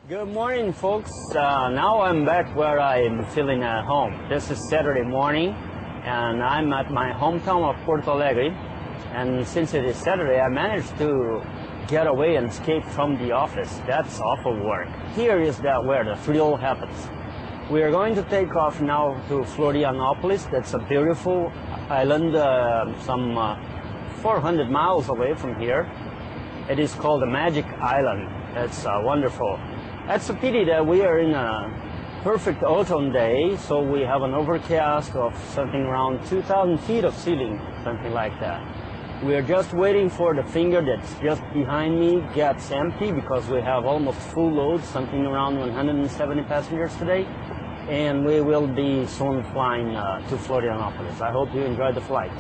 Good morning, folks. Now I'm back where I'm feeling at home. This is Saturday morning, and I'm at my hometown of Porto Alegre. And since it is Saturday, I managed to get away and escape from the office. That's awful work. Here is where the thrill happens. We are going to take off now to Florianópolis. That's a beautiful island, some 400 miles away from here. It is called the Magic Island. It's wonderful. It's a pity that we are in a perfect autumn day, so we have an overcast of something around 2,000 feet of ceiling, something like that. We are just waiting for the finger that's just behind me gets empty because we have almost full load, something around 170 passengers today, and we will be soon flying to Florianópolis. I hope you enjoy the flight.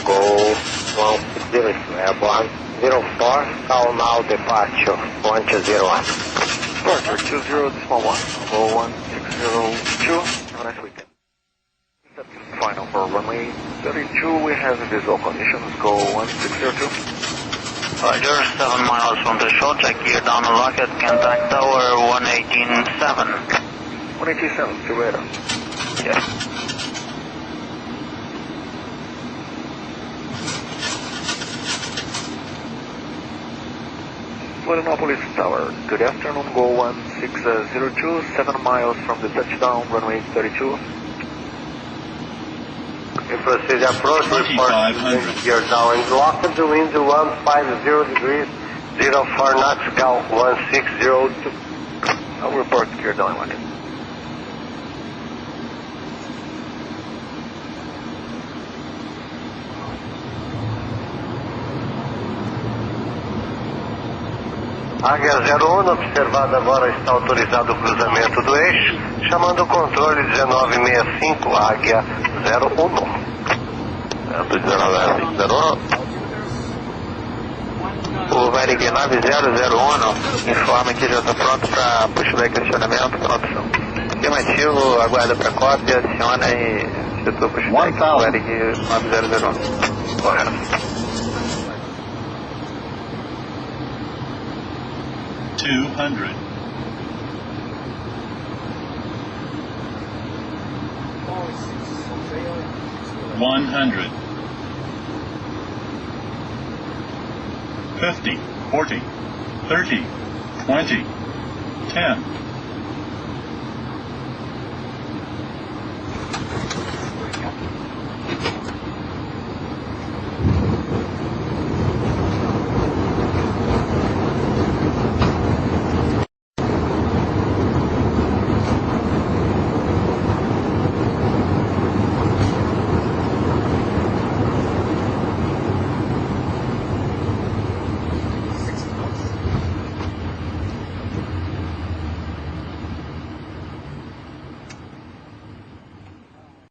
Go 160, airborne 04, call now departure, point 01. Departure 20.1, go 1602, have a nice weekend. Final for runway 32, we have visual conditions, go 1602. Roger, 7 miles from the shore, check gear down the rocket, contact tower 118.7. 187, see you later. Yes. Florianópolis Tower, good afternoon, go 1602, 7 miles from the touchdown, runway 32. We proceed approach, report gear down and lock the wind 150 degrees, 04 knots, gal 1602. I'll report gear down, London. Águia 01, observado agora, está autorizado o cruzamento do eixo, chamando o controle 1965, Águia 01. 1901. O Varig 9001 informa que já está pronto para puxar o questionamento, pronto. Afirmativo, aguarda para cópia, adiciona e setor puxback, Varig 9001. Correto. 200. 100. 50, 40, 30, 20, 10.